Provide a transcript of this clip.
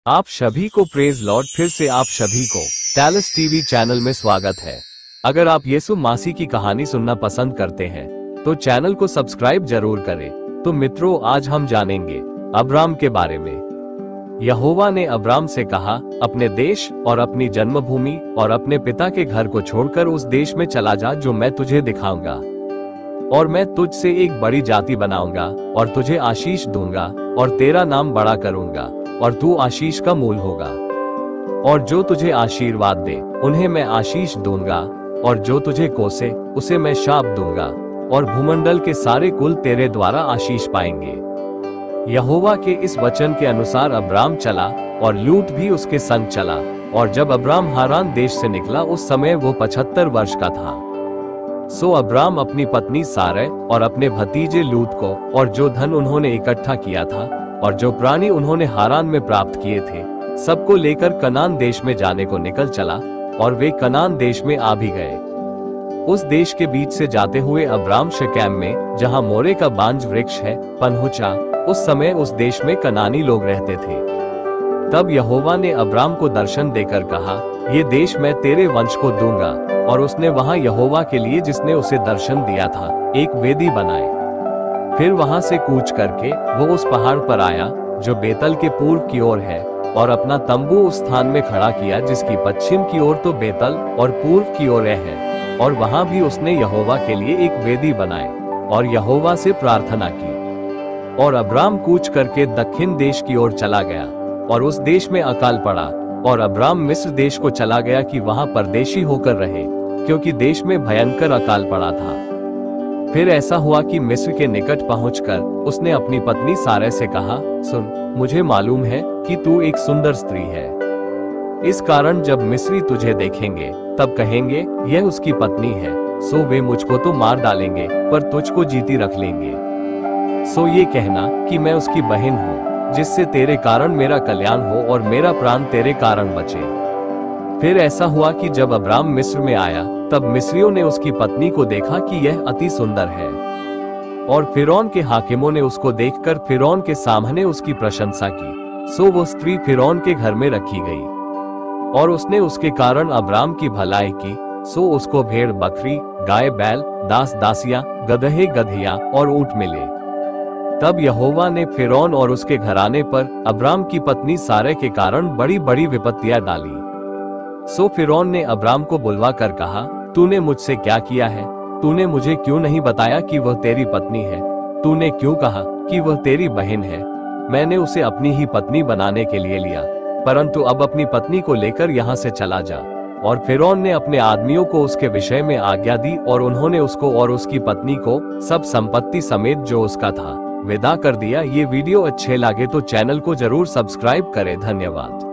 आप सभी को प्रेज लॉर्ड। फिर से आप सभी को टैलस टीवी चैनल में स्वागत है। अगर आप यीशु मसीह की कहानी सुनना पसंद करते हैं तो चैनल को सब्सक्राइब जरूर करें। तो मित्रों, आज हम जानेंगे अब्राम के बारे में। यहोवा ने अब्राम से कहा, अपने देश और अपनी जन्मभूमि और अपने पिता के घर को छोड़कर उस देश में चला जा जो मैं तुझे दिखाऊंगा, और मैं तुझसे एक बड़ी जाति बनाऊंगा और तुझे आशीष दूंगा और तेरा नाम बड़ा करूंगा और तू आशीष का मूल होगा। और जो तुझे आशीर्वाद दे उन्हें मैं आशीष दूंगा, और जो तुझे कोसे उसे मैं शाप दूंगा, और भूमंडल के सारे कुल तेरे द्वारा आशीष पाएंगे। यहोवा के इस वचन के अनुसार अब्राम चला और लूत भी उसके संग चला। और जब अब्राम हारान देश से निकला उस समय वो 75 वर्ष का था। सो अब्राम अपनी पत्नी सारै और अपने भतीजे लूत को और जो धन उन्होंने इकट्ठा किया था और जो प्राणी उन्होंने हारान में प्राप्त किए थे, सबको लेकर कनान देश में जाने को निकल चला, और वे कनान देश में आ भी गए। उस देश के बीच से जाते हुए अब्राम शेकेम में, जहां मोरे का बांज वृक्ष है, पनहुचा। उस समय उस देश में कनानी लोग रहते थे। तब यहोवा ने अब्राम को दर्शन देकर कहा, ये देश मैं तेरे वंश को दूंगा। और उसने वहां यहोवा के लिए, जिसने उसे दर्शन दिया था, एक वेदी बनाए। फिर वहां से कूच करके वो उस पहाड़ पर आया जो बेतल के पूर्व की ओर है, और अपना तंबू उस स्थान में खड़ा किया जिसकी पश्चिम की ओर तो बेतल और पूर्व की ओर है। और वहां भी उसने यहोवा के लिए एक वेदी बनाए और यहोवा से प्रार्थना की। और अब्राम कूच करके दक्षिण देश की ओर चला गया, और उस देश में अकाल पड़ा। और अब्राम मिस्र देश को चला गया कि वहां परदेशी होकर रहे, क्योंकि देश में भयंकर अकाल पड़ा था। फिर ऐसा हुआ कि मिस्र के निकट पहुंचकर उसने अपनी पत्नी सारै से कहा, सुन, मुझे मालूम है कि तू एक सुंदर स्त्री है। इस कारण जब मिस्री तुझे देखेंगे तब कहेंगे, यह उसकी पत्नी है। सो वे मुझको तो मार डालेंगे, पर तुझको जीती रख लेंगे। सो ये कहना कि मैं उसकी बहन हूँ, जिससे तेरे कारण मेरा कल्याण हो और मेरा प्राण तेरे कारण बचे। फिर ऐसा हुआ कि जब अब्राम मिस्र में आया तब मिस्रियों ने उसकी पत्नी को देखा कि यह अति सुंदर है, और फिरौन के हाकिमों ने उसको देखकर फिरौन के सामने उसकी प्रशंसा की। सो वो स्त्री फिरौन के घर में रखी गई, और उसने उसके कारण अब्राम की भलाई की। सो उसको भेड़ बकरी, गाय बैल, दास दासियां, गदहे गधिया और ऊंट मिले। तब यहोवा ने फिरौन और उसके घराने पर अब्राम की पत्नी सारै के कारण बड़ी बड़ी विपत्तियां डाली। सो फिरौन ने अब्राम को बुलवा कर कहा, तूने मुझसे क्या किया है? तूने मुझे क्यों नहीं बताया कि वह तेरी पत्नी है? तूने क्यों कहा कि वह तेरी बहन है? मैंने उसे अपनी ही पत्नी बनाने के लिए लिया, परंतु अब अपनी पत्नी को लेकर यहाँ से चला जा। और फिरौन ने अपने आदमियों को उसके विषय में आज्ञा दी, और उन्होंने उसको और उसकी पत्नी को सब संपत्ति समेत जो उसका था विदा कर दिया। ये वीडियो अच्छे लगे तो चैनल को जरूर सब्सक्राइब करें। धन्यवाद।